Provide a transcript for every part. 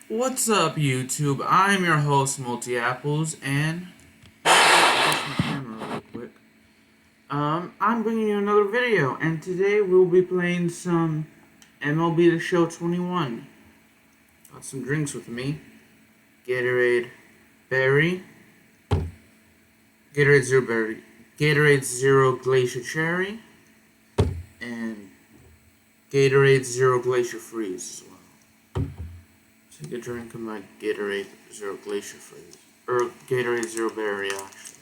What's up, YouTube? I'm your host, Multi Apples, and adjust my camera real quick. I'm bringing you another video, and today we'll be playing some MLB The Show 21. Got some drinks with me: Gatorade Berry, Gatorade Zero Berry, Gatorade Zero Glacier Cherry, and Gatorade Zero Glacier Freeze as well. Take a drink of my Gatorade Zero Glacier Freeze. Or Gatorade Zero Berry, actually.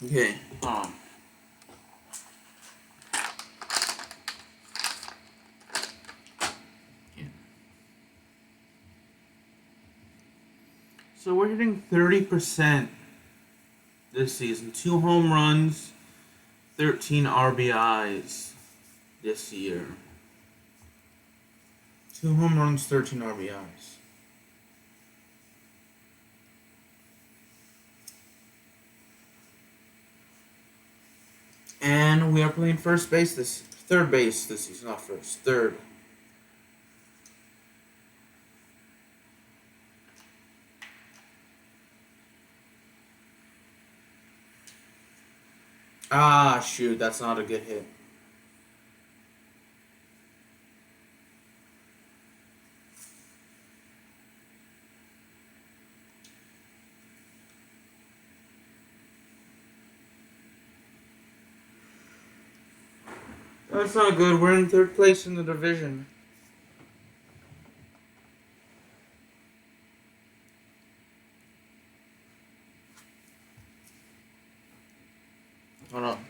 Okay, yeah. So we're hitting 30% this season. 2 home runs, 13 RBIs this year. 2 home runs, 13 RBIs. And we are playing third base this season, not first, third. Ah, shoot, that's not a good hit. That's not good. We're in third place in the division. Hold on.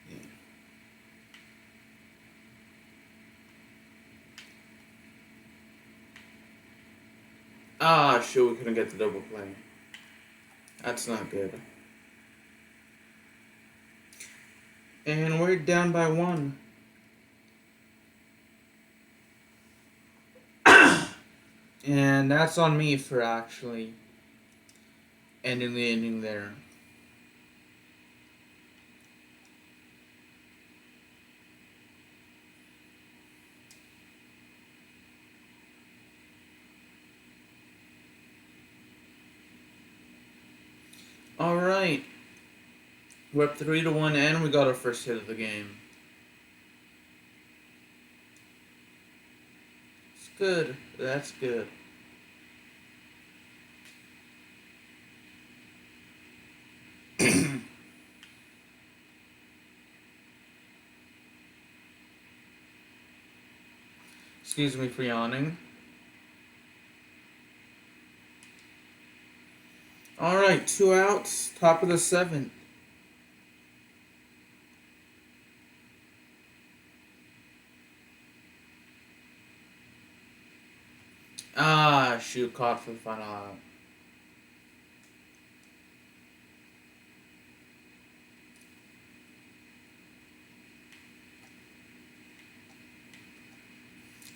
Yeah. Ah, shoot, we couldn't get the double play. That's not good. And we're down by 1. And that's on me for actually ending the inning there. Alright. We're up 3-1 and we got our first hit of the game. It's good. That's good. Excuse me for yawning. Alright, 2 outs, top of the 7th. Ah, shoot, caught for the final out.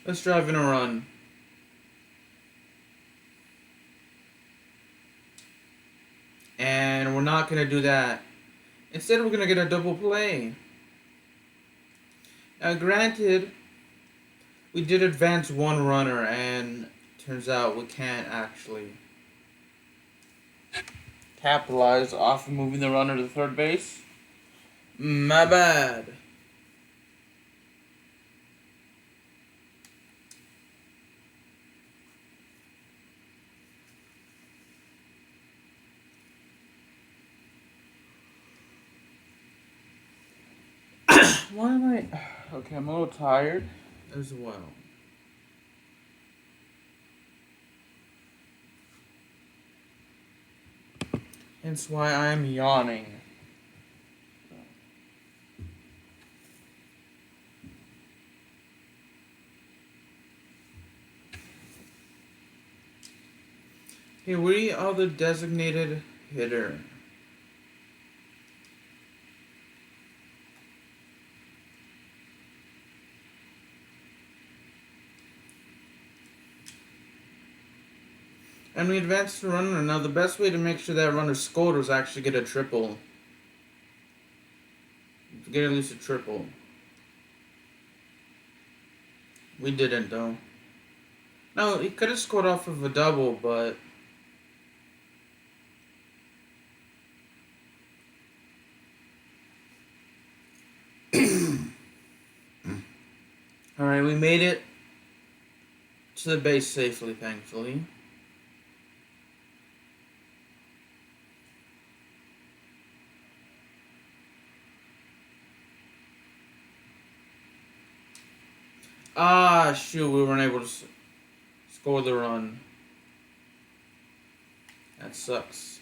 Let's drive in a run. And we're not going to do that. Instead, we're going to get a double play. Now, granted, we did advance 1 runner, and turns out we can't actually capitalize off of moving the runner to third base. My bad. Why am I... Okay, I'm a little tired as well. Hence why I'm yawning. Okay, we are the designated hitter. And we advanced to runner. Now the best way to make sure that runner scored was actually get a triple. Get at least a triple. We didn't though. No, he could have scored off of a double, but alright, we made it to the base safely, thankfully. Ah, shoot, we weren't able to score the run. That sucks.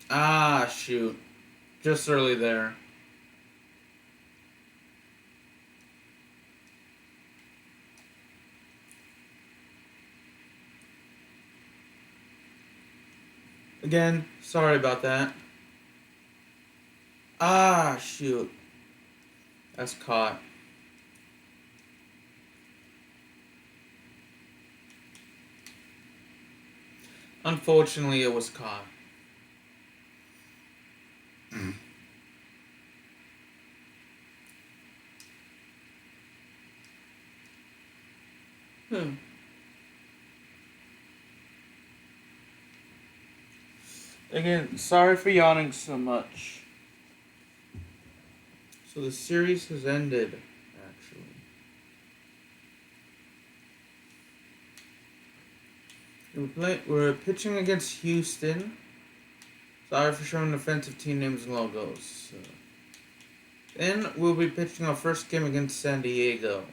Ah, shoot. Just early there. Again, sorry about that. Ah, shoot. That's caught. Unfortunately, it was caught. Again, sorry for yawning so much. So the series has ended, actually. We're pitching against Houston. Sorry for showing offensive team names and logos. Then we'll be pitching our first game against San Diego.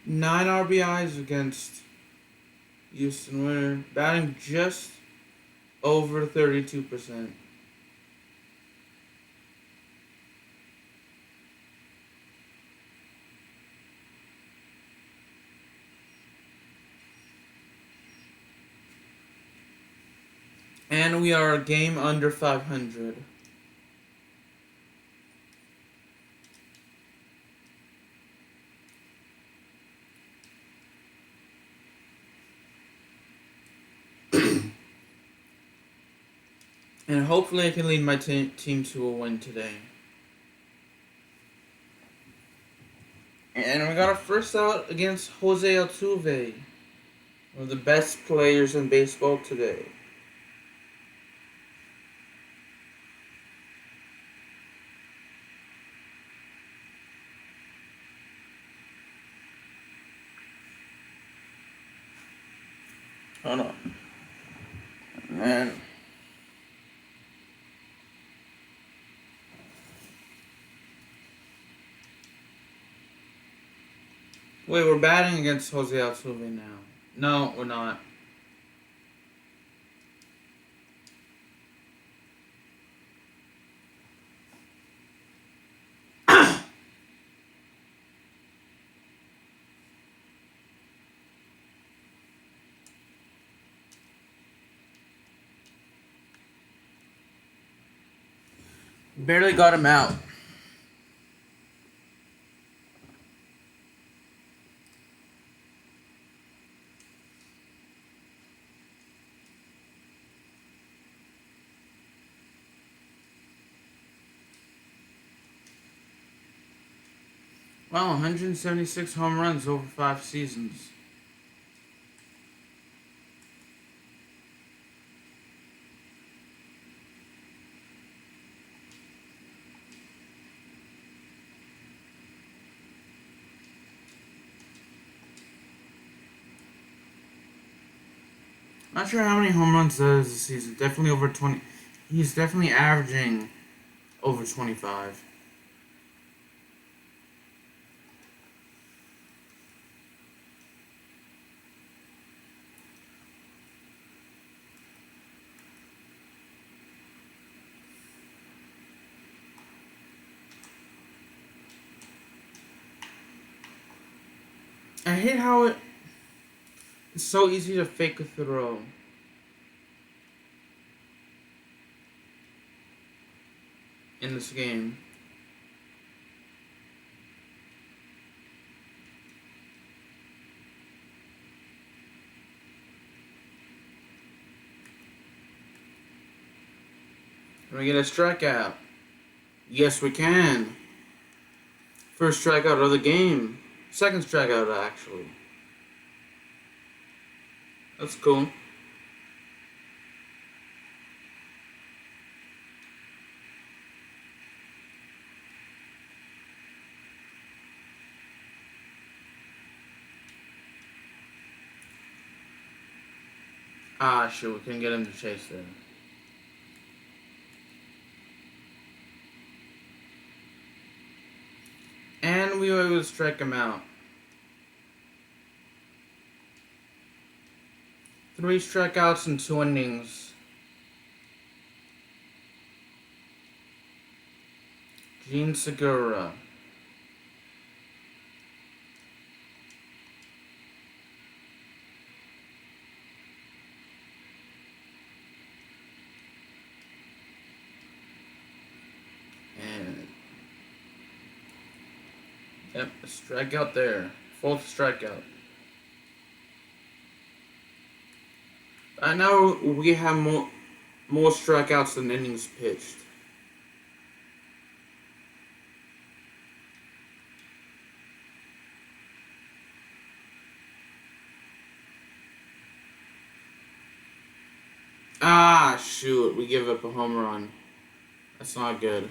Nine RBIs against Houston. We're batting just over 32%. And we are a game under 500. And hopefully I can lead my team to a win today. And we got our first out against Jose Altuve, one of the best players in baseball today. Hold on. Man. Wait, we're batting against Jose Altuve now. No, we're not. Barely got him out. Wow, 176 home runs over 5 seasons. Not sure how many home runs that is this season. Definitely over 20. He's definitely averaging over 25. I hate how it's so easy to fake a throw. In this game. Can we get a strikeout? Yes, we can. First strikeout of the game. Second strikeout, actually. That's cool. Ah, shoot, we couldn't get him to chase there. And we were able to strike him out. 3 strikeouts in 2 innings. Gene Segura. And yep, a strikeout there. 4th strikeout. Now we have more strikeouts than innings pitched. Ah, shoot, we give up a home run. That's not good.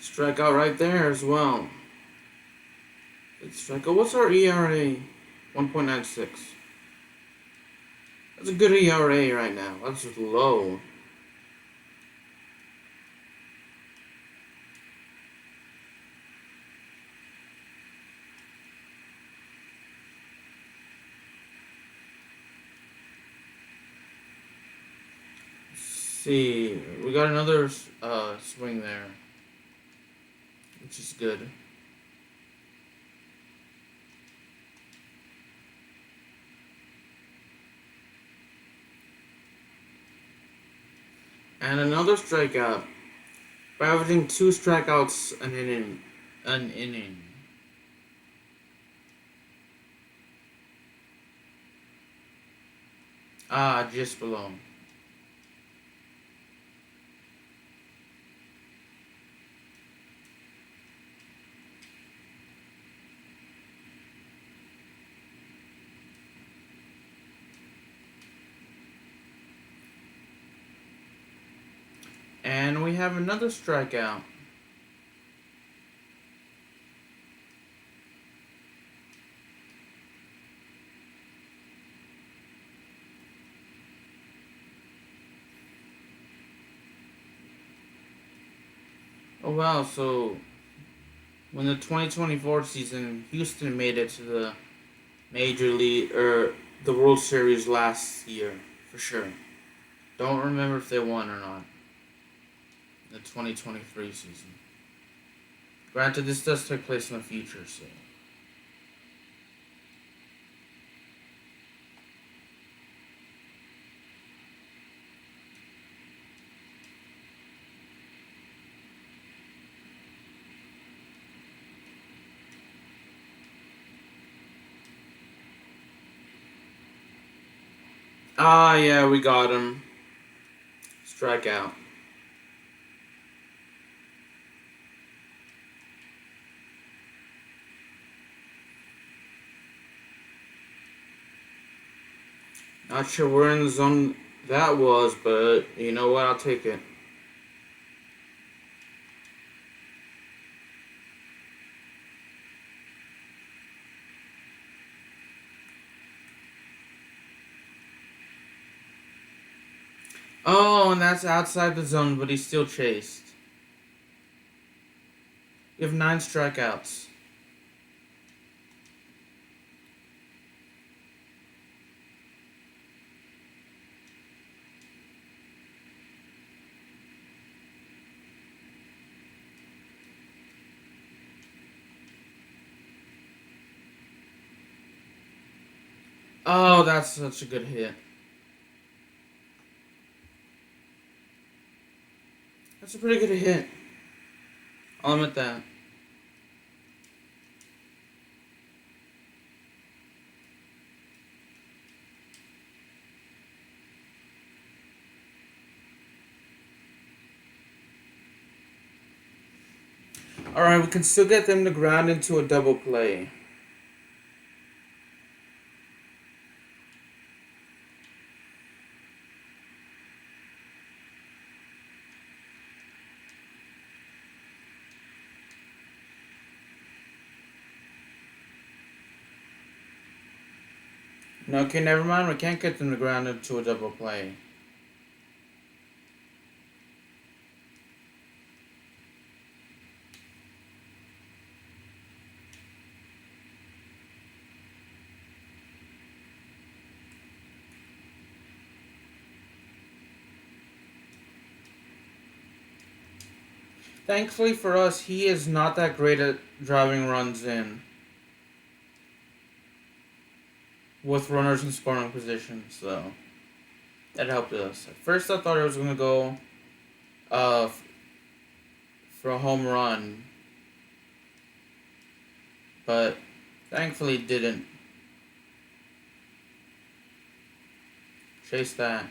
Strikeout right there as well. Strikeout. What's our ERA? 1.96. That's a good ERA right now. That's just low. Let's see, we got another swing there, which is good. And another strikeout. By averaging 2 strikeouts an inning. Ah, just below. And we have another strikeout. Oh wow, so when the 2024 season, Houston made it to the Major League, or the World Series last year, for sure. Don't remember if they won or not. The 2023 season. Granted, this does take place in the future, so. Ah, yeah, we got him. Strikeout. Not sure where in the zone that was, but you know what? I'll take it. Oh, and that's outside the zone, but he's still chased. You have 9 strikeouts. Oh, that's such a good hit. That's a pretty good hit. I'll admit that. Alright, we can still get them to ground into a double play. No, okay, never mind. We can't get them to ground into a double play. Thankfully for us, he is not that great at driving runs in with runners in scoring position, so that helped us. At first, I thought I was gonna go for a home run, but thankfully didn't. Chase that.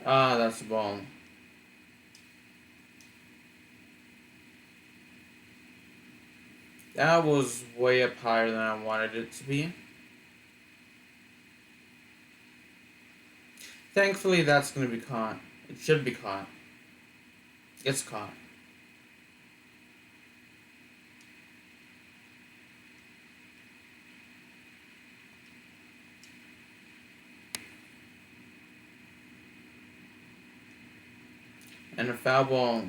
Ah, that's the ball. That was way up higher than I wanted it to be. Thankfully, that's going to be caught. It should be caught. It's caught. And a foul ball.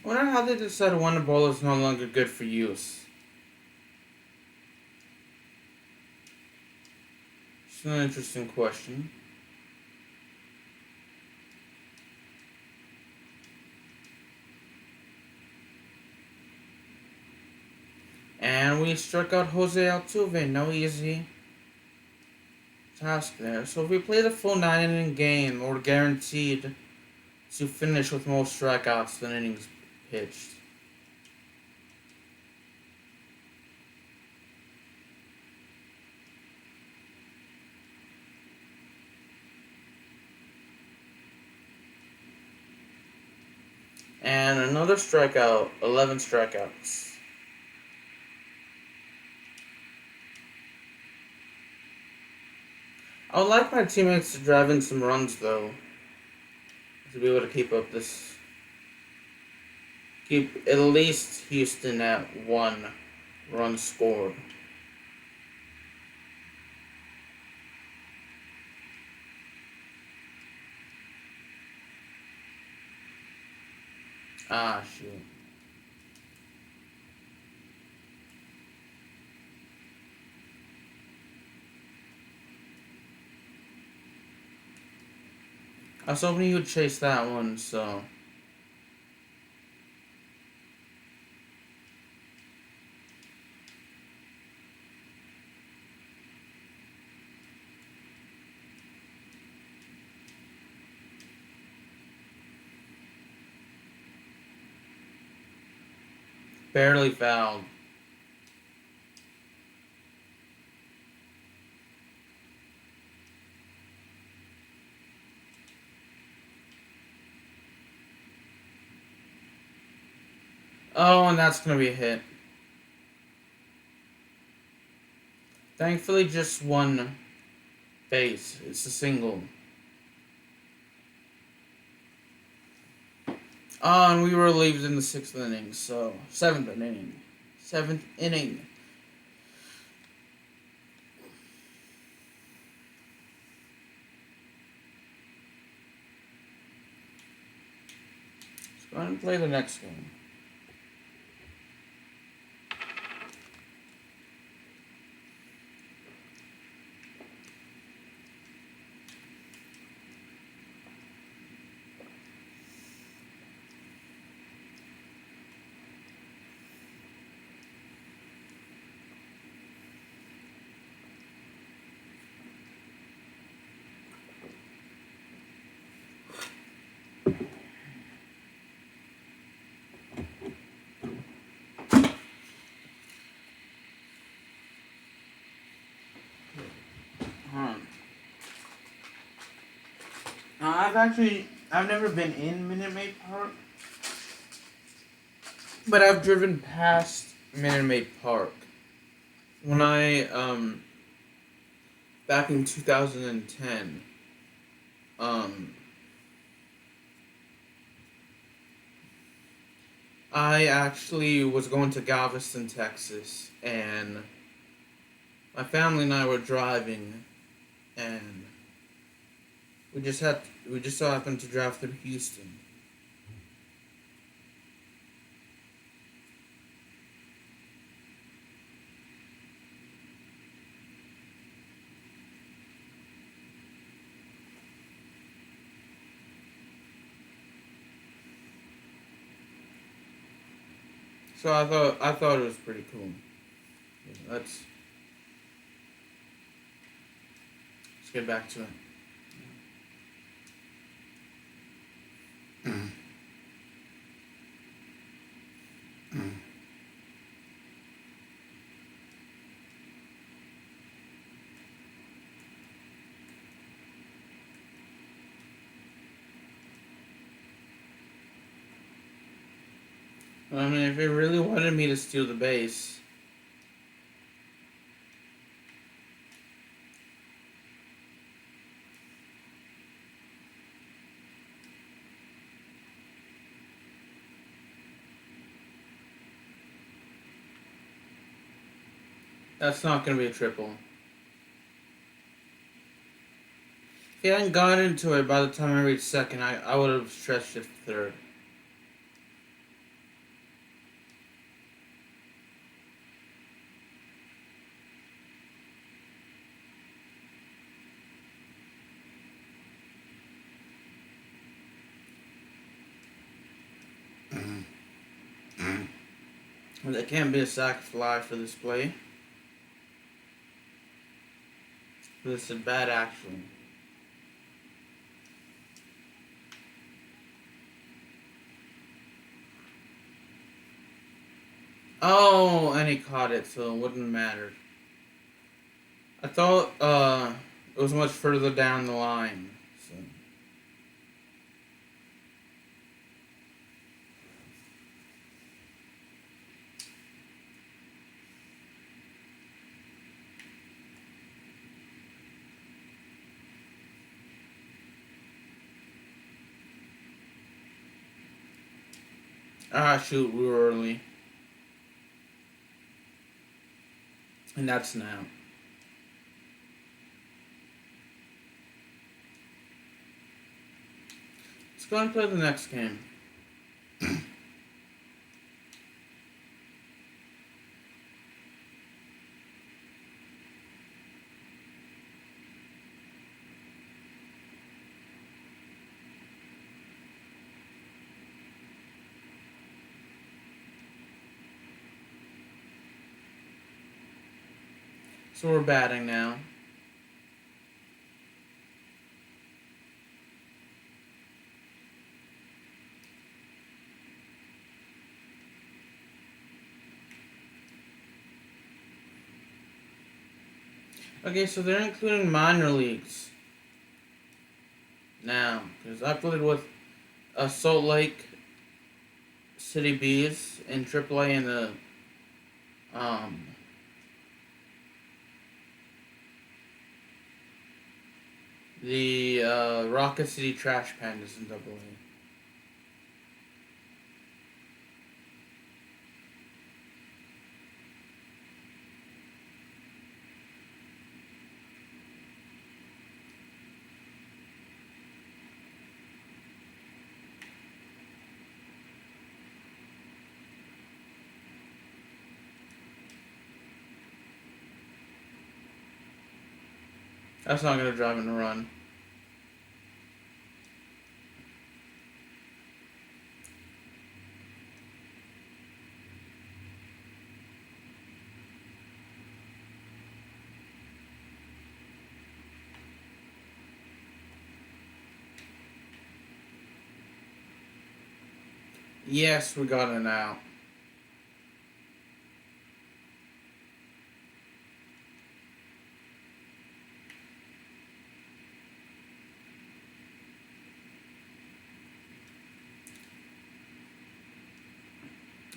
I wonder how they decided when a ball is no longer good for use. It's an interesting question. And we struck out Jose Altuve. No easy task there. So if we play the full 9-inning game, we're guaranteed to finish with more strikeouts than innings pitched. And another strikeout. 11 strikeouts. I would like my teammates to drive in some runs, though, to be able to keep up this. Keep at least Houston at 1 run scored. Ah, shoot. I was hoping you would chase that one, so. Barely fouled. Oh, and that's going to be a hit. Thankfully, just one base. It's a single. Oh, and we were relieved in the 6th inning, so 7th inning. 7th inning. Let's go ahead and play the next game. I've never been in Minute Maid Park, but I've driven past Minute Maid Park. When back in 2010, I actually was going to Galveston, Texas, and my family and I were driving, and we just so happened to drive through Houston. So I thought it was pretty cool. Yeah, let's get back to it. I mean, if it really wanted me to steal the base, that's not going to be a triple. If he hadn't gone into it by the time I reached second, I would have stretched it for third. Well, there can't be a sac fly for this play. This is bad actually. Oh, and he caught it, so it wouldn't matter. I thought it was much further down the line. So. Ah, shoot, we were early. And that's now. Let's go and play the next game. So we're batting now. Okay, so they're including minor leagues now, because I played with Salt Lake City Bees in AAA and the Rocket City Trash Pandas in AA. That's not going to drive in a run. Yes, we got an out.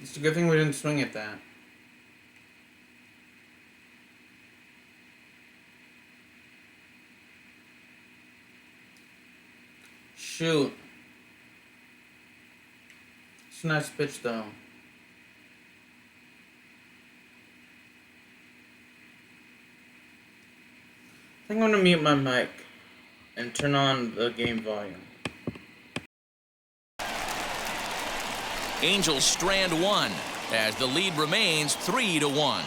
It's a good thing we didn't swing at that. Shoot. It's a nice pitch, though. I think I'm gonna mute my mic and turn on the game volume. Angels strand one as the lead remains 3-1.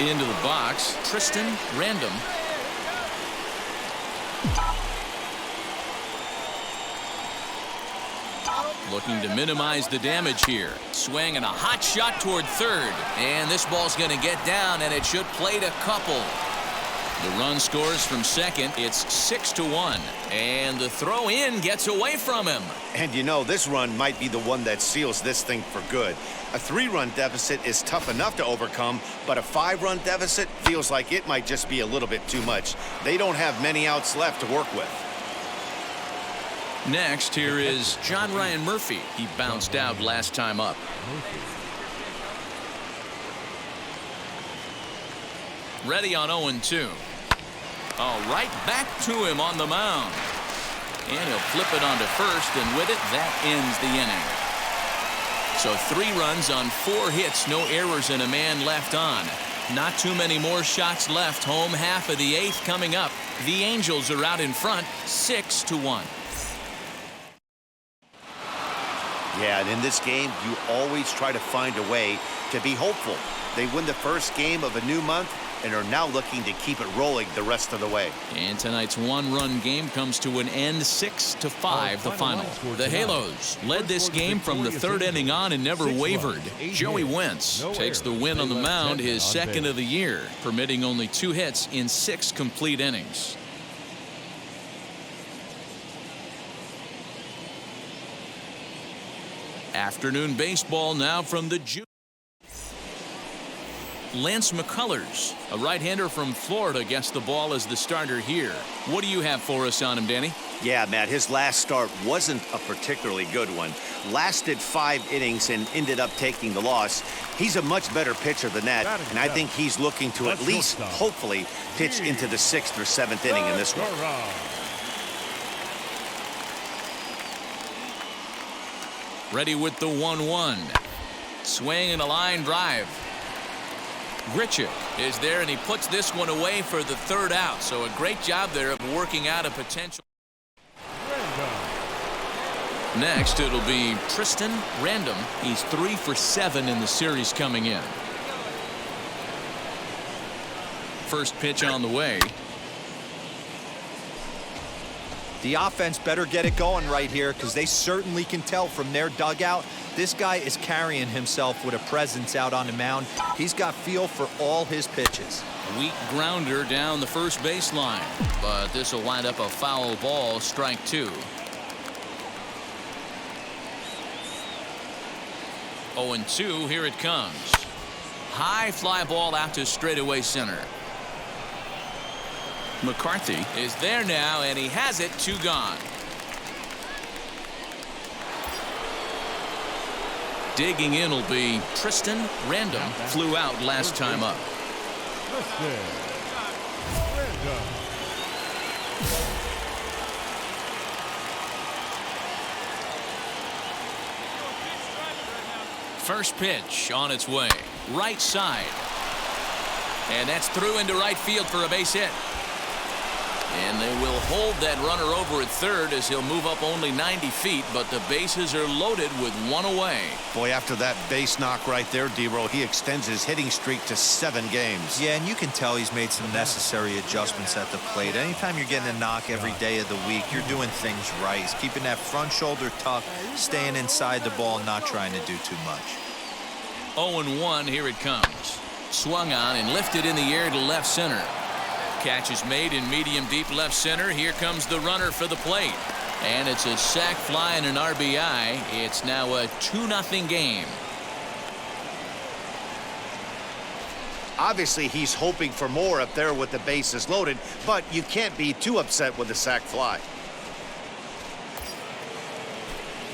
Into the box, Tristan Random. Looking to minimize the damage here. Swing and a hot shot toward third. And this ball's going to get down, and it should plate a couple. The run scores from second. It's 6-1. And the throw in gets away from him. And you know, this run might be the one that seals this thing for good. A 3-run deficit is tough enough to overcome, but a 5-run deficit feels like it might just be a little bit too much. They don't have many outs left to work with. Next, here is John Ryan Murphy. He bounced out last time up. Ready on 0-2. Oh, right back to him on the mound. And he'll flip it onto first, and with it, that ends the inning. So 3 runs on 4 hits, no errors, and a man left on. Not too many more shots left. Home half of the 8th coming up. The Angels are out in front, 6-1. Yeah, and in this game, you always try to find a way to be hopeful. They win the first game of a new month and are now looking to keep it rolling the rest of the way. And tonight's 1-run game comes to an end, 6-5, the final. The Halos led this game from the 3rd inning on and never wavered. Joey Wentz takes the win on the mound, his 2nd of the year, permitting only 2 hits in 6 complete innings. Afternoon baseball now from the Lance McCullers, a right-hander from Florida, gets the ball as the starter here. What do you have for us on him, Danny? Yeah, Matt, his last start wasn't a particularly good one. Lasted 5 innings and ended up taking the loss. He's a much better pitcher than that, and I think he's looking to at least, hopefully, pitch into the 6th or 7th inning in this one. Ready with the 1-1. Swing and a line drive. Grichuk is there, and he puts this one away for the 3rd out. So a great job there of working out a potential. Next, it'll be Tristan Random. He's 3 for 7 in the series coming in. First pitch on the way. The offense better get it going right here, because they certainly can tell from their dugout this guy is carrying himself with a presence out on the mound. He's got feel for all his pitches. Weak grounder down the first baseline, but this will wind up a foul ball, strike 2. 0-2, here it comes. High fly ball out to straightaway center. McCarthy is there now, and he has it. 2 gone. Digging in will be Tristan Random. Flew out last time up. First pitch on its way. Right side. And that's through into right field for a base hit. And they will hold that runner over at third as he'll move up only 90 feet, but the bases are loaded with 1 away. Boy, after that base knock right there, D-Row, he extends his hitting streak to 7 games. Yeah, and you can tell he's made some necessary adjustments at the plate. Anytime you're getting a knock every day of the week, you're doing things right. He's keeping that front shoulder tucked, staying inside the ball, not trying to do too much. 0-1, here it comes. Swung on and lifted in the air to left center. Catch is made in medium deep left center. Here comes the runner for the plate. And it's a sac fly and an RBI. It's now a 2-0 game. Obviously, he's hoping for more up there with the bases loaded, but you can't be too upset with the sac fly.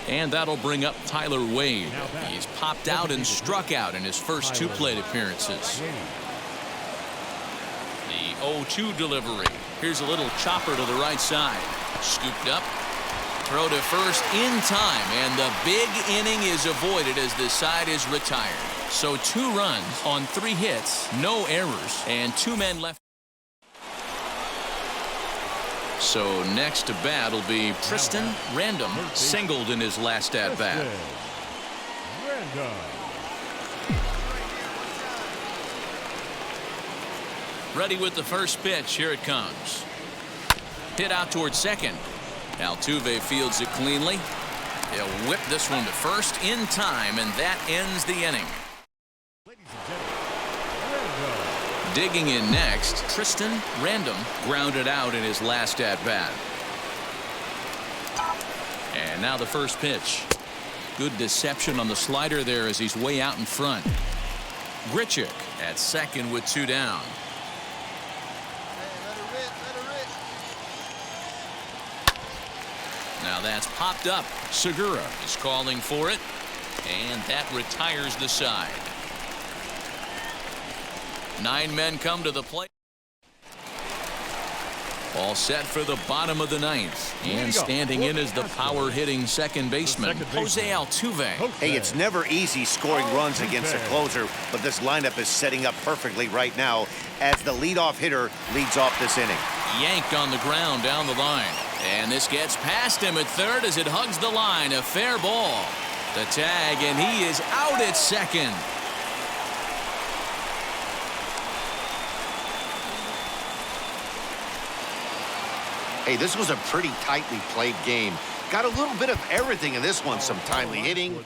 And that'll bring up Tyler Wade. He's popped out and struck out in his first 2 plate appearances. The 0-2 delivery. Here's a little chopper to the right side. Scooped up. Throw to first in time. And the big inning is avoided as the side is retired. So 2 runs on 3 hits. No errors. And 2 men left. So next to bat will be Tristan Random. Singled in his last at bat. Ready with the first pitch. Here it comes. Hit out towards second. Altuve fields it cleanly. He'll whip this one to first in time, and that ends the inning. Digging in next, Tristan Random grounded out in his last at bat. And now the first pitch. Good deception on the slider there as he's way out in front. Grichuk at second with 2 down. Now that's popped up. Segura is calling for it, and that retires the side. 9 men come to the plate. All set for the bottom of the 9th. And standing in is the power-hitting second baseman, Jose Altuve. Hey, it's never easy scoring runs against a closer, but this lineup is setting up perfectly right now as the leadoff hitter leads off this inning. Yanked on the ground down the line. And this gets past him at third as it hugs the line. A fair ball. The tag, and he is out at second. Hey, this was a pretty tightly played game. Got a little bit of everything in this one. Some timely hitting.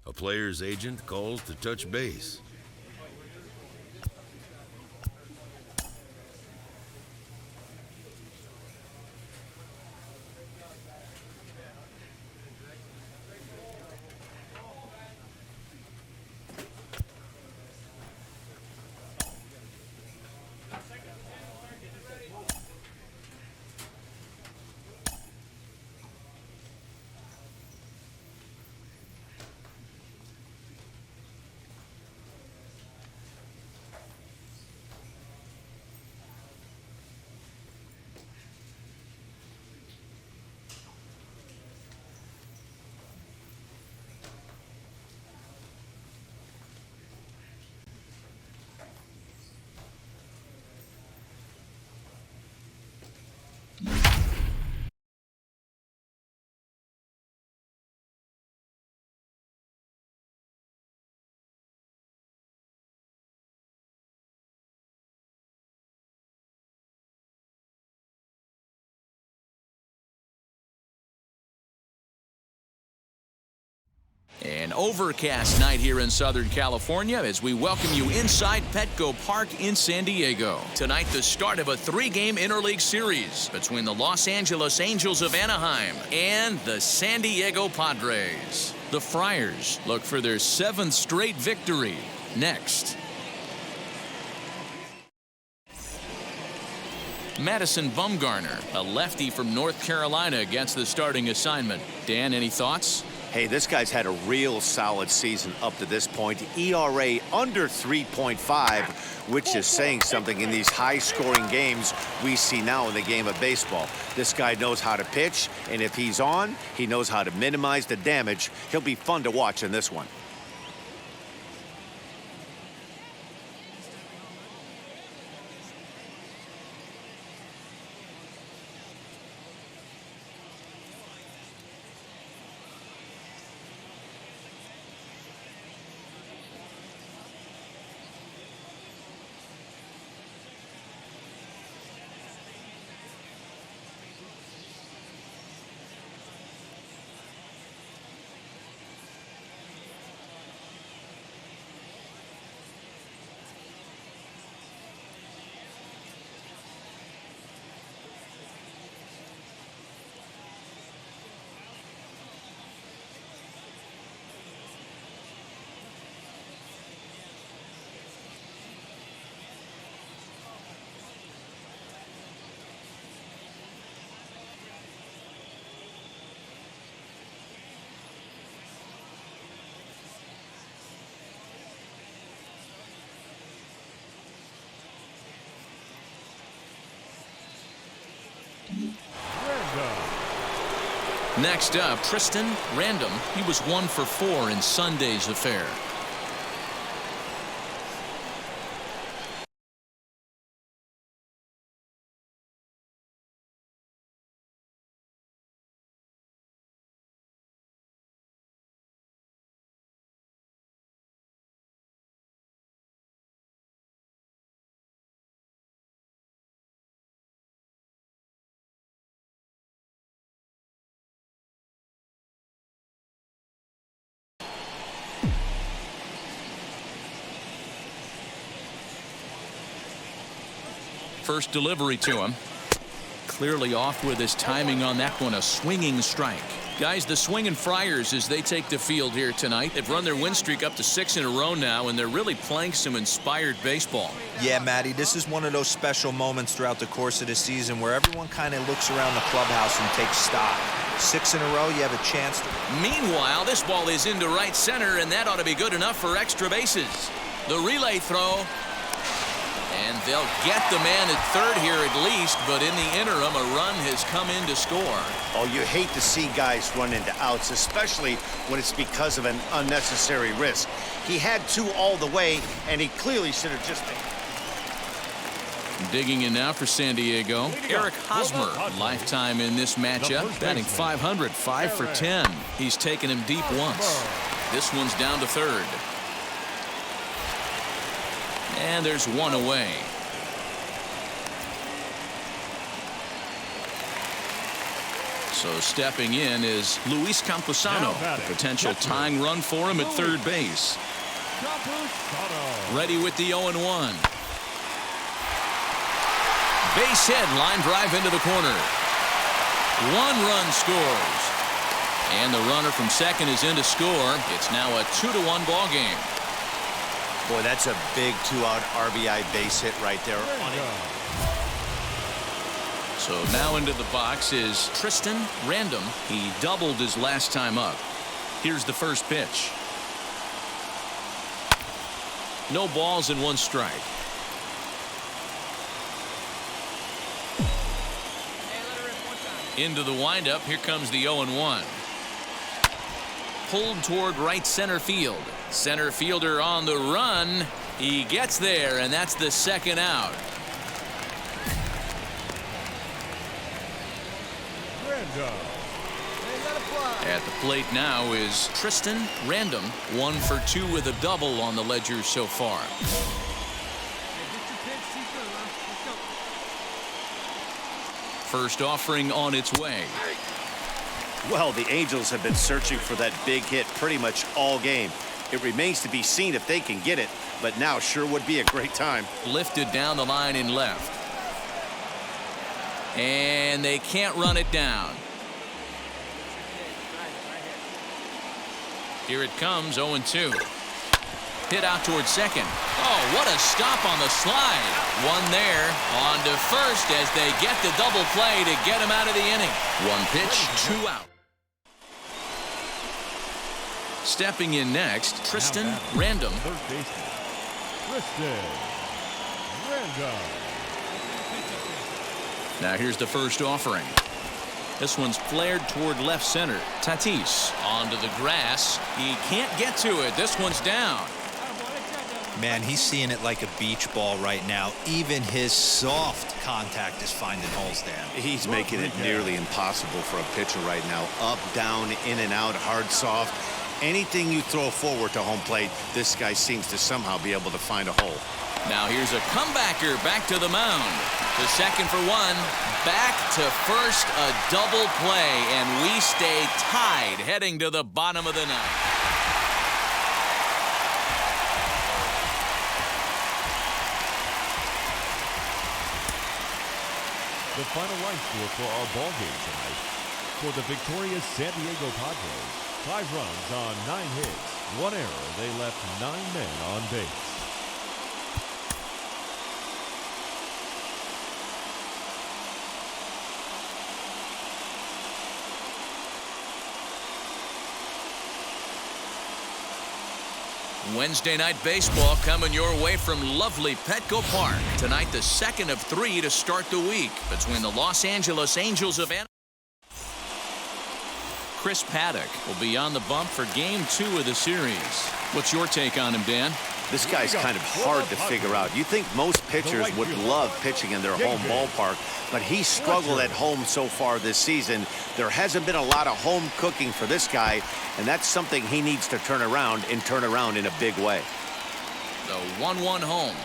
A player's agent calls to touch base. An overcast night here in Southern California as we welcome you inside Petco Park in San Diego. Tonight, the start of a three-game interleague series between the Los Angeles Angels of Anaheim and the San Diego Padres. The Friars look for their 7th straight victory. Next. Madison Bumgarner, a lefty from North Carolina, gets the starting assignment. Dan, any thoughts? Hey, this guy's had a real solid season up to this point. ERA under 3.5, which is saying something in these high-scoring games we see now in the game of baseball. This guy knows how to pitch, and if he's on, he knows how to minimize the damage. He'll be fun to watch in this one. Next up, Tristan Random. He was 1 for 4 in Sunday's affair. First delivery to him. Clearly off with his timing on that one, a swinging strike. Guys, the swinging Friars as they take the field here tonight. They've run their win streak up to 6 in a row now, and they're really playing some inspired baseball. Yeah, Matty, this is one of those special moments throughout the course of the season where everyone kind of looks around the clubhouse and takes stock. 6 in a row, you have a chance to... Meanwhile, this ball is into right center, and that ought to be good enough for extra bases. The relay throw. And they'll get the man at third here at least, but in the interim, a run has come in to score. Oh, you hate to see guys run into outs, especially when it's because of an unnecessary risk. He had 2 all the way, and he clearly should have just been. Digging in now for San Diego, Eric Hosmer, lifetime in this matchup, batting .500, 5 for 10. He's taken him deep once. This one's down to third. And there's one away. So stepping in is Luis Camposano, a potential tying run for him at third base. Ready with the 0-1. Base hit, line drive into the corner. 1 run scores. And the runner from second is in to score. It's now a 2-1 ball game. Boy, that's a big 2-out RBI base hit right there. So now into the box is Tristan Random. He doubled his last time up. Here's the first pitch. No balls and 1 strike. Into the windup. Here comes the 0-1. Pulled toward right center field. Center fielder on the run. He gets there, and that's the second out. At the plate now is Tristan Random. 1 for 2 with a double on the ledger so far. First offering on its way. Well, the Angels have been searching for that big hit pretty much all game. It remains to be seen if they can get it, but now sure would be a great time. Lifted down the line in left. And they can't run it down. Here it comes, 0-2. Hit out towards second. Oh, what a stop on the slide. 1 there, on to first as they get the double play to get him out of the inning. 1 pitch, 2 out. Stepping in next, Tristan Random. Now here's the first offering. This one's flared toward left center. Tstashe onto the grass. He can't get to it. This one's down. Man, he's seeing it like a beach ball right now. Even his soft contact is finding holes there. He's making it nearly impossible for a pitcher right now. Up, down, in and out, hard, soft. Anything you throw forward to home plate, this guy seems to somehow be able to find a hole. Now here's a comebacker back to the mound. To second for 1. Back to first, a double play, and we stay tied heading to the bottom of the ninth. The final line score for our ball game tonight. For the victorious San Diego Padres, 5 runs on 9 hits, 1 error. They left 9 men on base. Wednesday night baseball coming your way from lovely Petco Park. Tonight, the second of 3 to start the week between the Los Angeles Angels of Anaheim. Chris Paddock will be on the bump for Game 2 of the series. What's your take on him, Dan? This guy's kind of hard to figure out. You think most pitchers would love pitching in their home ballpark, but he struggled at home so far this season. There hasn't been a lot of home cooking for this guy, and that's something he needs to turn around in a big way. The 1-1 home.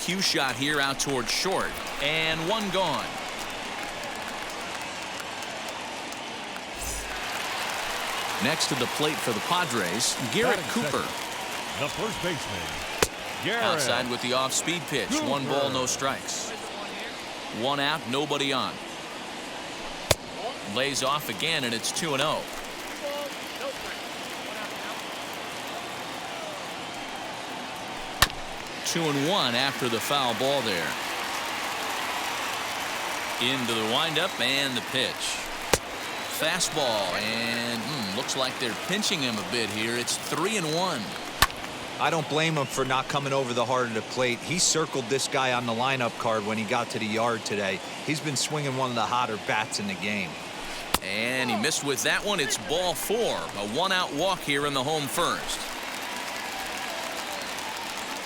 cue shot here out towards short. And one gone. Next to the plate for the Padres, Garrett Cooper. The first baseman, Garrett. Outside with the off-speed pitch. Cooper. 1 ball, no strikes. 1 out, nobody on. Lays off again, and it's 2-0. Two and one after the foul ball there. Into the windup and the pitch. Fastball, and looks like they're pinching him a bit here. It's 3-1. I don't blame him for not coming over the heart of the plate. He circled this guy on the lineup card when he got to the yard today. He's been swinging one of the hotter bats in the game. And he missed with that one. It's ball 4. A 1-out walk here in the home first.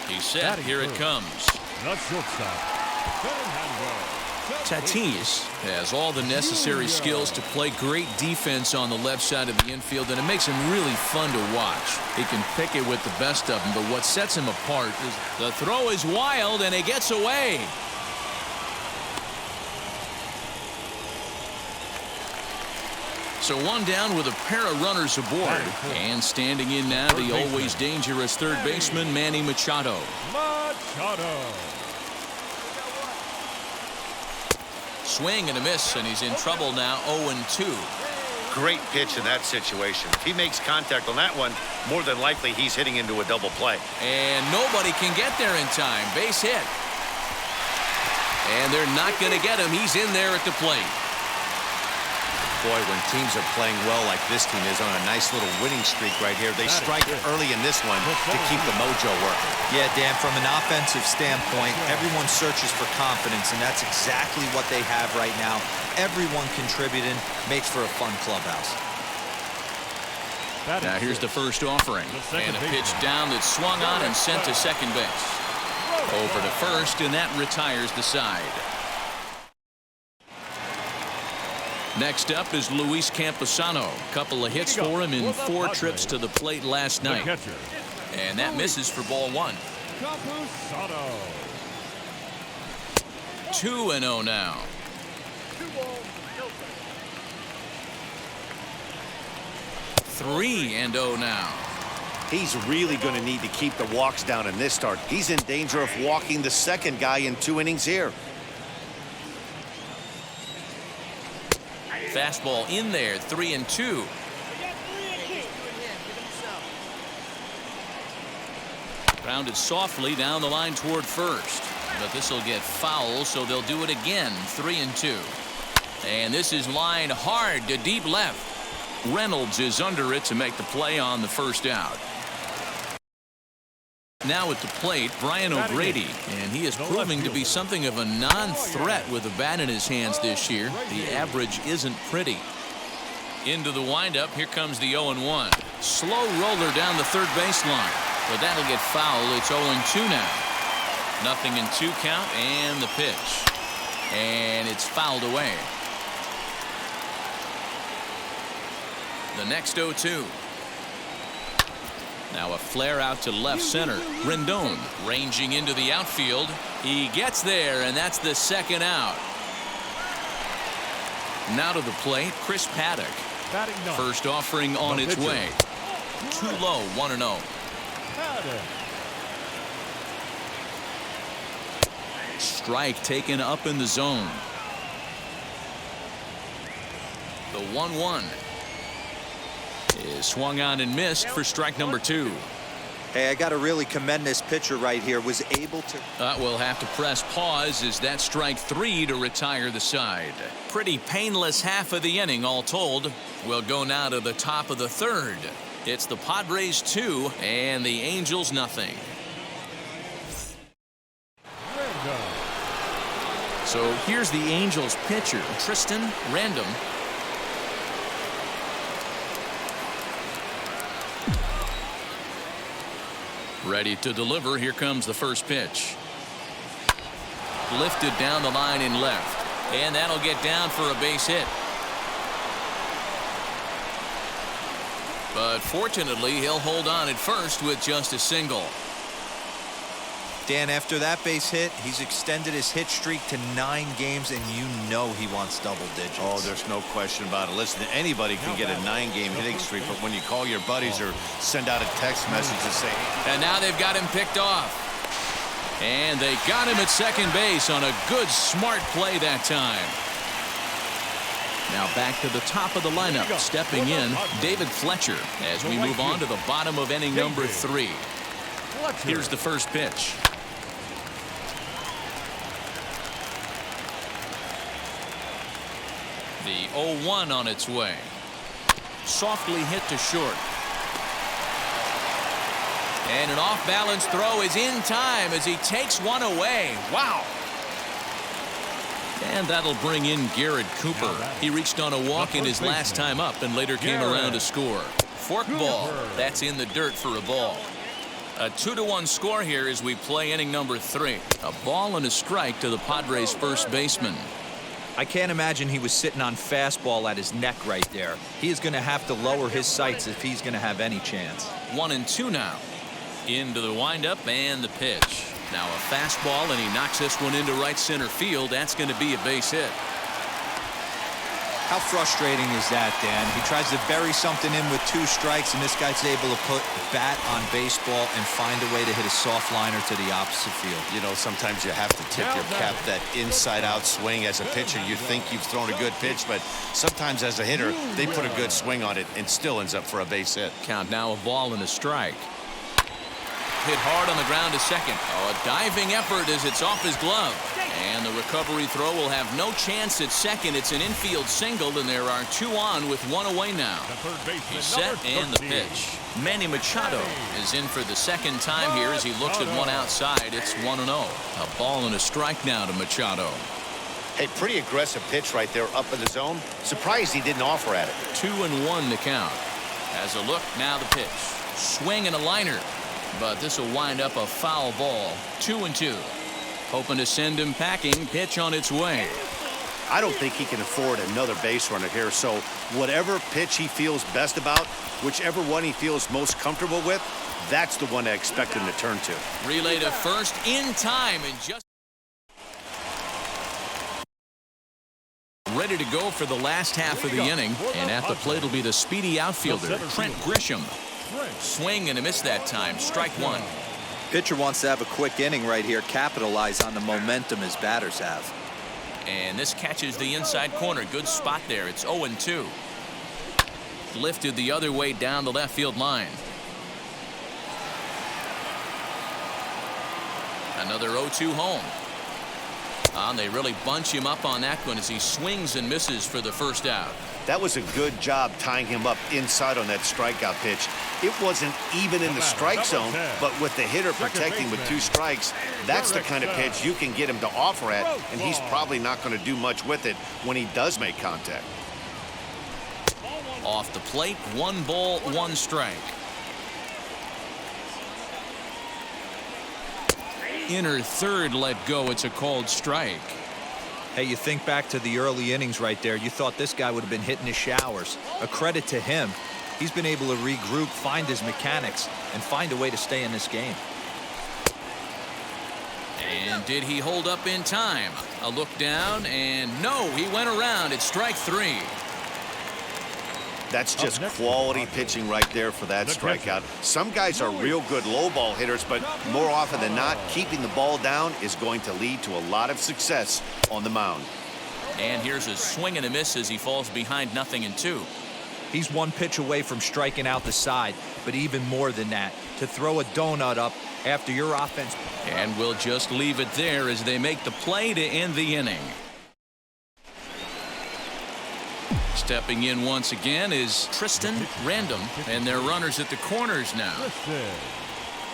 He's set. Here it comes. The shortstop, Tstashe has all the necessary skills to play great defense on the left side of the infield, and it makes him really fun to watch. He can pick it with the best of them, but what sets him apart is the throw is wild, and it gets away. So 1 down with a pair of runners aboard. And standing in now, the always dangerous third baseman, Manny Machado. Swing and a miss, and he's in trouble now, 0-2. Great pitch in that situation. If he makes contact on that one, more than likely he's hitting into a double play. And nobody can get there in time. Base hit. And they're not going to get him. He's in there at the plate. Boy, when teams are playing well like this team is on a nice little winning streak right here, they strike early in this one to keep the mojo working. Yeah, Dan, from an offensive standpoint, everyone searches for confidence, and that's exactly what they have right now. Everyone contributing makes for a fun clubhouse. Now here's the first offering. And a pitch down that's swung on and sent to second base. Over to first, and that retires the side. Next up is Luis Camposano. Couple of hits for him in 4 trips to the plate last night. And that misses for ball 1. 2-0 now. Three and 0 now. He's really going to need to keep the walks down in this start. He's in danger of walking the second guy in 2 innings here. Fastball in there, 3-2. Grounded softly down the line toward first. But this will get foul, so they'll do it again, 3-2. And this is lined hard to deep left. Reynolds is under it to make the play on the first out. Now at the plate, Brian O'Grady, and he is proving to be something of a non-threat with a bat in his hands this year. The average isn't pretty. Into the windup, here comes the 0-1. Slow roller down the third baseline, but that'll get foul. It's 0-2 now. 0-2 count, and the pitch. And it's fouled away. The next 0-2. Now a flare out to left center. Rendon ranging into the outfield. He gets there, and that's the second out. Now to the plate, Chris Paddock. First offering on its way. Too low, 1-0. Strike taken up in the zone. The 1-1. Is swung on and missed for strike number 2. Hey, I got to really commend this pitcher right here. Was able to. We'll have to press pause as that strike 3 to retire the side. Pretty painless half of the inning all told. We'll go now to the top of the third. It's the Padres 2 and the Angels nothing. So here's the Angels pitcher, Tristan Random. Ready to deliver. Here comes the first pitch. Lifted down the line in left. And that'll get down for a base hit. But fortunately, he'll hold on at first with just a single. Dan, after that base hit, he's extended his hit streak to 9 games, and you know he wants double digits. Oh, there's no question about it. Listen, anybody can get a 9-game hitting streak, but when you call your buddies or send out a text message to say... And now they've got him picked off. And they got him at second base on a good, smart play that time. Now back to the top of the lineup. Stepping in, David Fletcher, as we move on to the bottom of inning number 3. Here's the first pitch. The 0-1 on its way. Softly hit to short. And an off-balance throw is in time as he takes one away. Wow. And that'll bring in Garrett Cooper. He reached on a walk in his last time up and later came around to score. Fork ball. That's in the dirt for a ball. A 2-1 score here as we play inning number 3. A ball and a strike to the Padres' first baseman. I can't imagine he was sitting on fastball at his neck right there. He is going to have to lower his sights if he's going to have any chance. 1-2 now. Into the windup and the pitch. Now a fastball, and he knocks this one into right center field. That's going to be a base hit. How frustrating is that, Dan? He tries to bury something in with 2 strikes, and this guy's able to put bat on baseball and find a way to hit a soft liner to the opposite field. You know, sometimes you have to tip your cap. That inside-out swing as a pitcher, you think you've thrown a good pitch, but sometimes as a hitter, they put a good swing on it and still ends up for a base hit. Count now, a ball and a strike. Hit hard on the ground to second. Oh, a diving effort as it's off his glove. And the recovery throw will have no chance at second. It's an infield single, and there are 2 on with 1 away now. He's set, and the pitch. Manny Machado is in for the second time here as he looks at one outside. It's 1-0. A ball and a strike now to Machado. Hey, pretty aggressive pitch right there up in the zone. Surprised he didn't offer at it. 2-1 to count. As a look, now the pitch. Swing and a liner. But this will wind up a foul ball. 2-2. Hoping to send him packing. Pitch on its way. I don't think he can afford another base runner here. So whatever pitch he feels best about, whichever one he feels most comfortable with, that's the one I expect him to turn to. Relay to first in time and just ready to go for the last half of the inning. And at the plate will be the speedy outfielder, Trent Grisham. Swing and a miss that time. Strike 1. Pitcher wants to have a quick inning right here, capitalize on the momentum his batters have. And this catches the inside corner. Good spot there. It's 0-2. Lifted the other way down the left field line. Another 0-2 home. And they really bunch him up on that one as he swings and misses for the first out. That was a good job tying him up inside on that strikeout pitch. It wasn't even in the strike zone, but with the hitter protecting with 2 strikes, that's the kind of pitch you can get him to offer at, and he's probably not going to do much with it when he does make contact. Off the plate, 1 ball, 1 strike. Inner third let go. It's a called strike. Hey, you think back to the early innings right there. You thought this guy would have been hitting his showers. A credit to him. He's been able to regroup, find his mechanics, and find a way to stay in this game. And did he hold up in time? A look down, and no, he went around. It's strike 3. That's just quality pitching right there for that strikeout. Some guys are real good low ball hitters, but more often than not, keeping the ball down is going to lead to a lot of success on the mound. And here's a swing and a miss as he falls behind 0-2. He's 1 pitch away from striking out the side, but even more than that, to throw a donut up after your offense. And we'll just leave it there as they make the play to end the inning. Stepping in once again is Tristan Random, and they're runners at the corners now.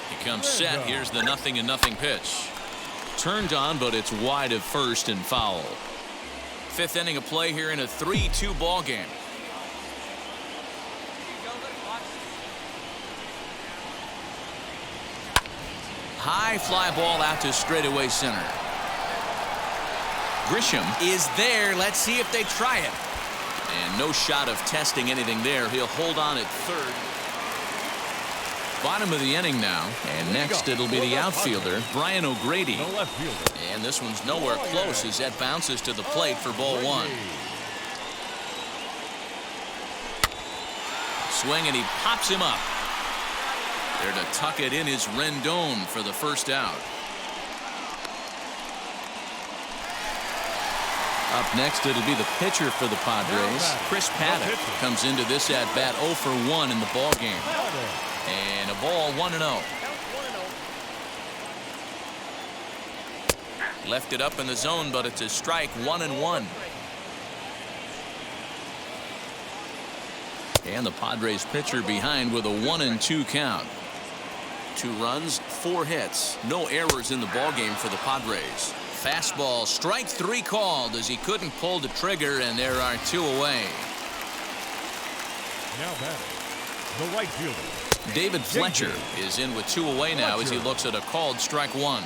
He comes set. Here's the 0-0 pitch. Turned on, but it's wide of first and foul. 5th inning of play here in a 3-2 ball game. High fly ball out to straightaway center. Grisham is there. Let's see if they try it. And no shot of testing anything there. He'll hold on at third. Bottom of the inning now, and next it'll be the outfielder, Brian O'Grady. The left fielder. And this one's nowhere close as that bounces to the plate for ball one. Swing, and he pops him up. There to tuck it in is Rendon for the first out. Up next, it'll be the pitcher for the Padres. Chris Paddock comes into this at-bat 0 for 1 in the ballgame. And a ball 1-0. Left it up in the zone, but it's a strike, 1-1. And the Padres pitcher behind with a 1-2 count. 2 runs, 4 hits, no errors in the ballgame for the Padres. Fastball, strike 3 called as he couldn't pull the trigger, and there are 2 away. Now batting, the right fielder. David Fletcher is in with 2 away now as he looks at a called strike 1.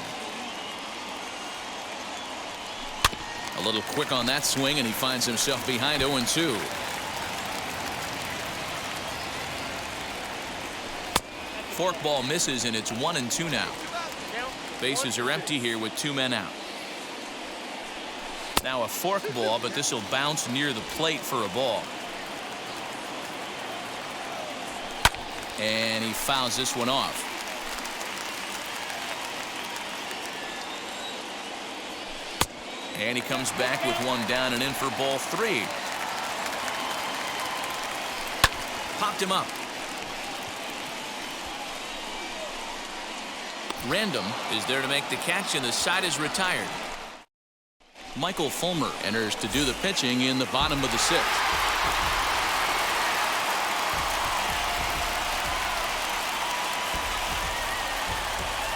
A little quick on that swing, and he finds himself behind 0-2. Forkball misses, and it's 1-2 now. Bases are empty here with 2 men out. Now a forkball, but this will bounce near the plate for a ball. And he fouls this one off. And he comes back with 1 down and in for ball 3. Popped him up. Random is there to make the catch, and the side is retired. Michael Fulmer enters to do the pitching in the bottom of the 6th.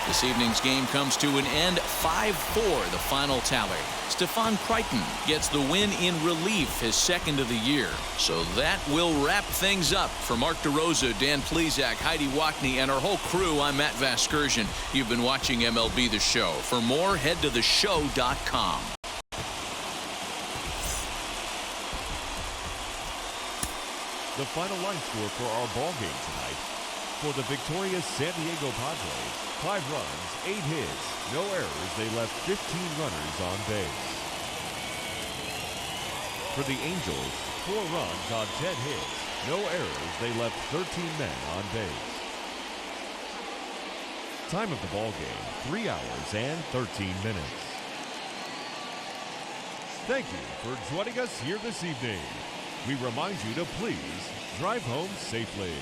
This evening's game comes to an end, 5-4 the final tally. Stephon Crichton gets the win in relief, his 2nd of the year. So that will wrap things up. For Mark DeRosa, Dan Plesac, Heidi Wackney, and our whole crew, I'm Matt Vasgersian. You've been watching MLB The Show. For more, head to theshow.com. The final line score for our ball game tonight. For the victorious San Diego Padres, 5 runs, 8 hits, no errors. They left 15 runners on base. For the Angels, 4 runs on 10 hits, no errors. They left 13 men on base. Time of the ball game, 3 hours and 13 minutes. Thank you for joining us here this evening. We remind you to please drive home safely.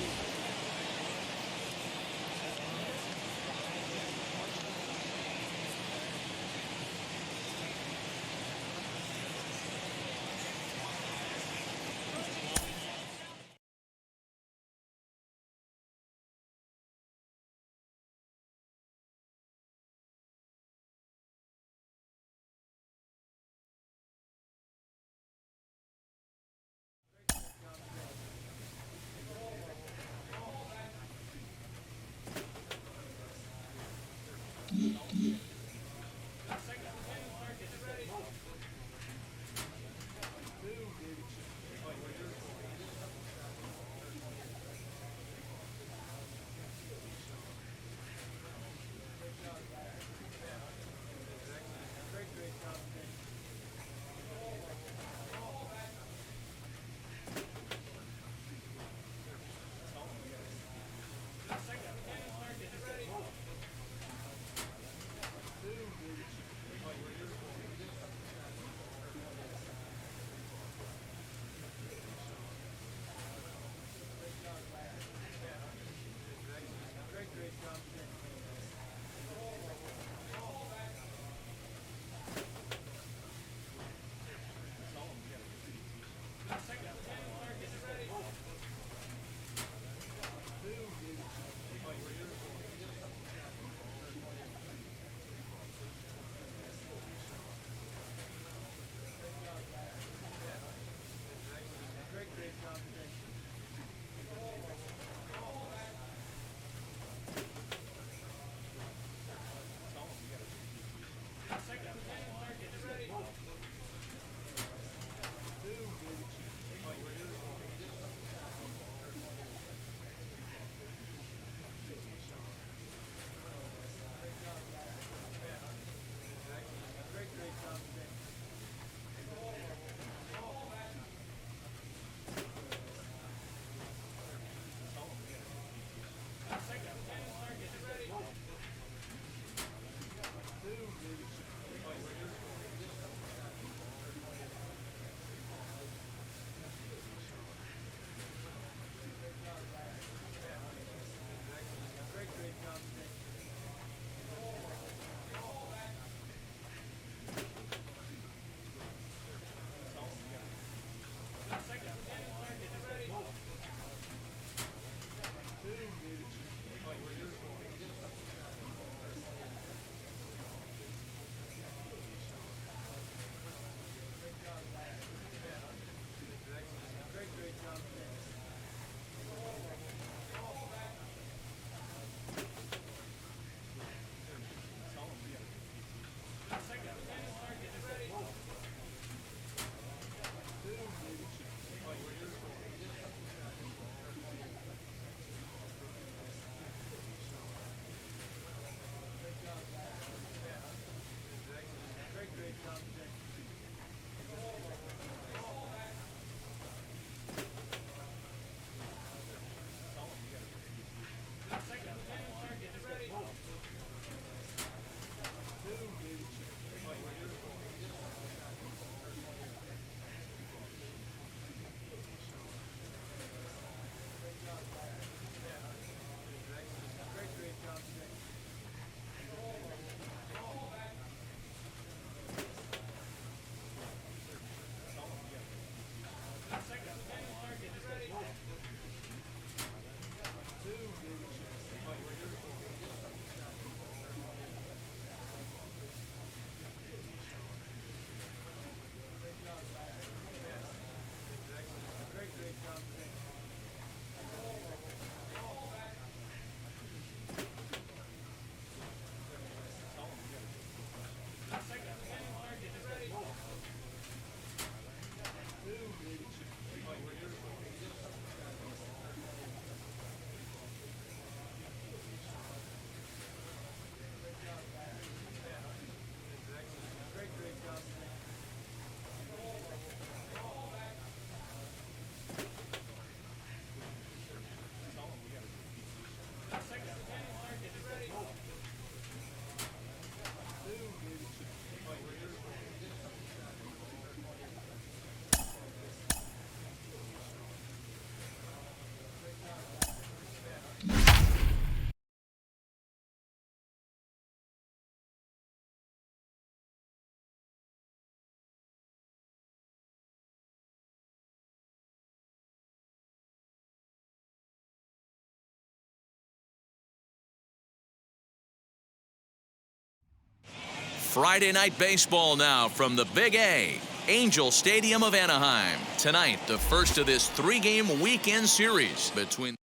Friday night baseball now from the Big A, Angel Stadium of Anaheim. Tonight, the first of this 3-game weekend series between.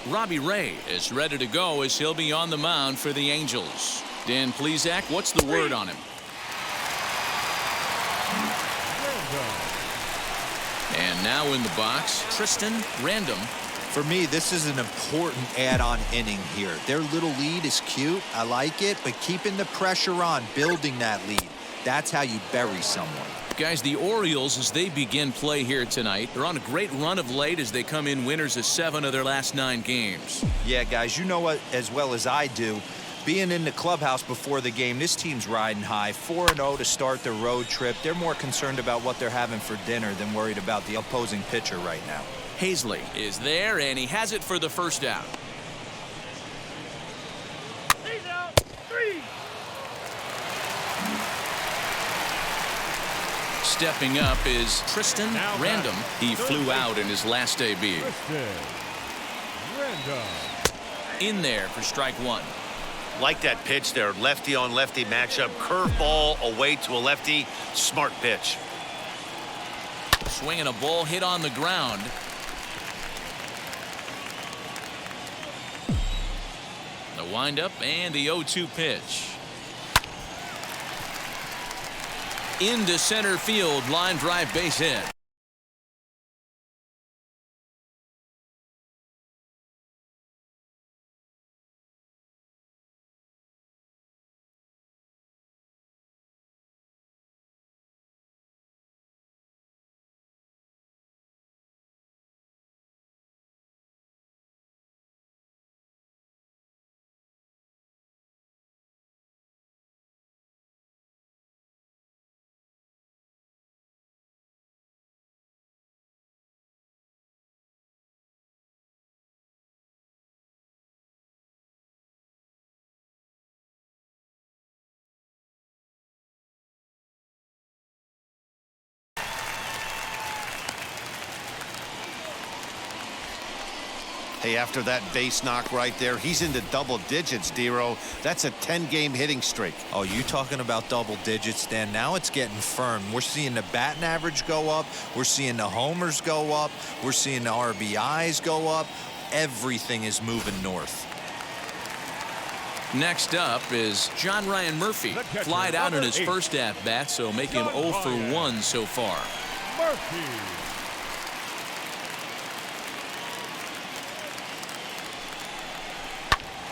Robbie Ray is ready to go as he'll be on the mound for the Angels. Dan Plesac, what's the word on him? And now in the box, Tristan Random. For me, this is an important add-on inning here. Their little lead is cute. I like it, but keeping the pressure on, building that lead, that's how you bury someone. Guys, the Orioles, as they begin play here tonight, they're on a great run of late as they come in winners of 7 of their last 9 games. Yeah, guys, you know what as well as I do. Being in the clubhouse before the game, this team's riding high. 4-0 to start their road trip. They're more concerned about what they're having for dinner than worried about the opposing pitcher right now. Hazley is there, and he has it for the first out. He's out. 3. Stepping up is Tristan Random. He flew out in his last debut. In there for strike 1. Like that pitch there, lefty on lefty matchup, curveball away to a lefty, smart pitch. Swinging a ball hit on the ground. The windup and the 0-2 pitch. Into center field, line drive base hit. Hey, after that base knock right there, he's into double digits, Dero. That's a 10-game hitting streak. Oh, you talking about double digits, Dan? Now it's getting firm. We're seeing the batting average go up. We're seeing the homers go up. We're seeing the RBIs go up. Everything is moving north. Next up is John Ryan Murphy. Flied out in his first at-bat, so make him 0 for 1 so far. Murphy.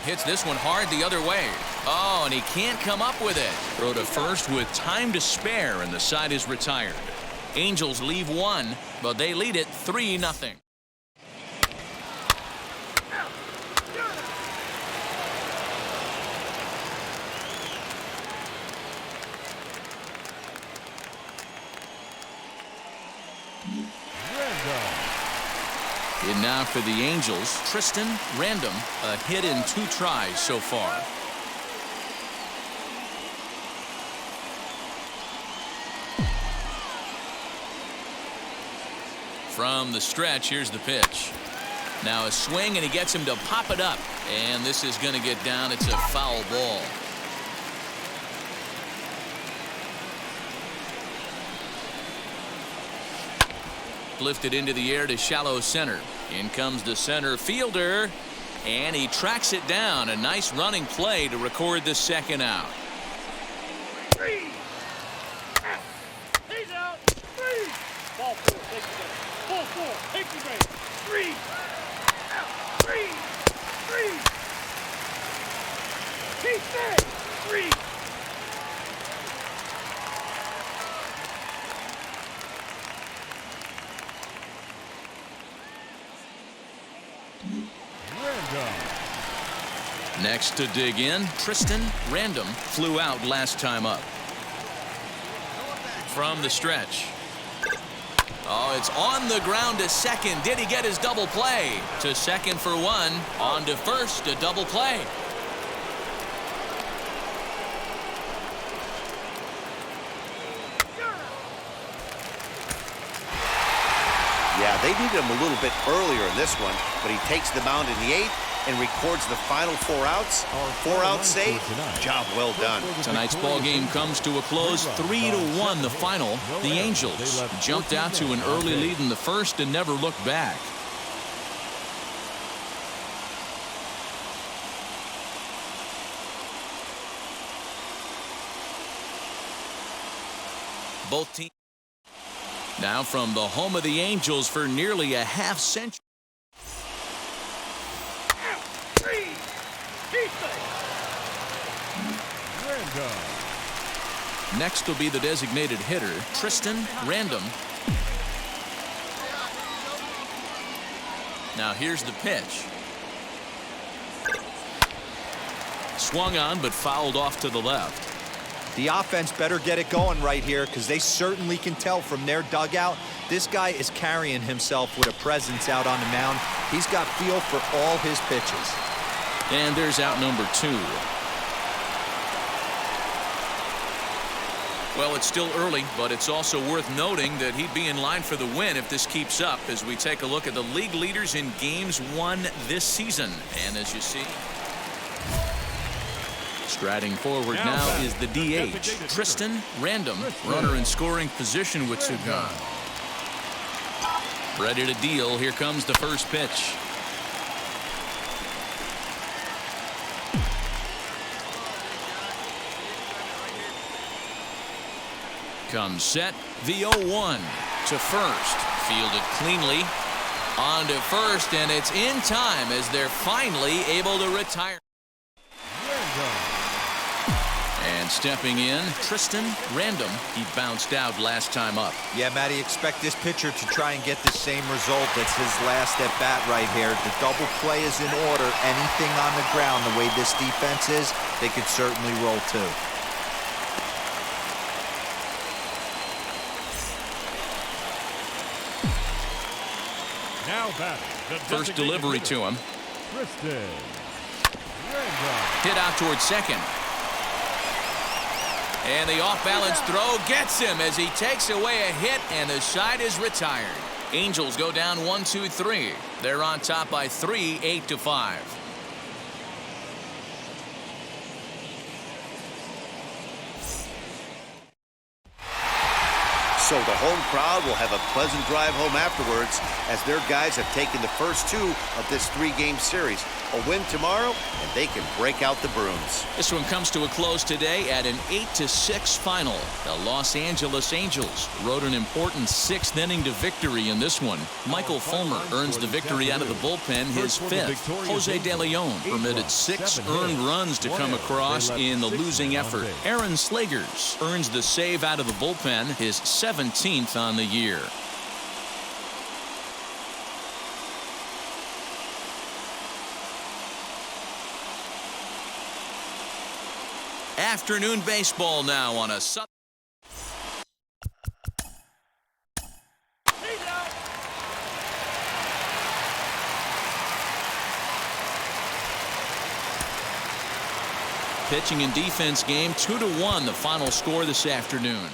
Hits this one hard the other way. Oh, and he can't come up with it. Throw to first with time to spare, and the side is retired. Angels leave 1, but they lead it 3-0. In now for the Angels, Tristan Random, a hit in 2 tries so far. From the stretch, here's the pitch. Now a swing, and he gets him to pop it up. And this is going to get down. It's a foul ball. Lifted into the air to shallow center. In comes the center fielder, and he tracks it down. A nice running play to record the second out. 3. He's out. 3. Ball 4. Take the base. Ball 4. Take the base. 3. Out. 3. 3. Keep that. 3. Next to dig in, Tristan Random flew out last time up. From the stretch. Oh, it's on the ground to second. Did he get his double play? To second for 1. On to first, a double play. Yeah, they needed him a little bit earlier in this one, but he takes the mound in the 8th, and records the final 4 outs. 4-out save. Job well done. Tonight's ball game comes to a close, 3-1 the final. The Angels jumped out to an early lead in the first and never looked back. Both teams now from the home of the Angels for nearly a half century. Next will be the designated hitter, Tristan Random. Now here's the pitch. Swung on but fouled off to the left. The offense better get it going right here because they certainly can tell from their dugout this guy is carrying himself with a presence out on the mound. He's got feel for all his pitches. And there's out number 2. Well, it's still early, but it's also worth noting that he'd be in line for the win if this keeps up as we take a look at the league leaders in games won this season. And as you see, striding forward now is the DH, Tristan Random, runner in scoring position with 2 gone. Ready to deal. Here comes the first pitch. Comes set. The 0-1 to first. Fielded cleanly. On to first, and it's in time as they're finally able to retire. And stepping in, Tristan Random. He bounced out last time up. Yeah, Matty, expect this pitcher to try and get the same result. That's his last at bat right here. The double play is in order. Anything on the ground, the way this defense is, they could certainly roll too. Now batting, the First delivery to him. Tristan. Hit out towards second. And the off-balance throw gets him as he takes away a hit, and the side is retired. Angels go down 1-2-3. They're on top by 3, 8-5. So the home crowd will have a pleasant drive home afterwards as their guys have taken the first 2 of this 3-game series. A win tomorrow, and they can break out the brooms. This one comes to a close today at an 8-6 final. The Los Angeles Angels rode an important 6th inning to victory in this one. Michael Fulmer earns the victory out of the bullpen, his 5th. Jose De Leon permitted 6 earned runs to come across in the losing effort. Aaron Slegers earns the save out of the bullpen, his 17th on the year. Afternoon baseball now on a pitching and defense game, 2-1 the final score this afternoon.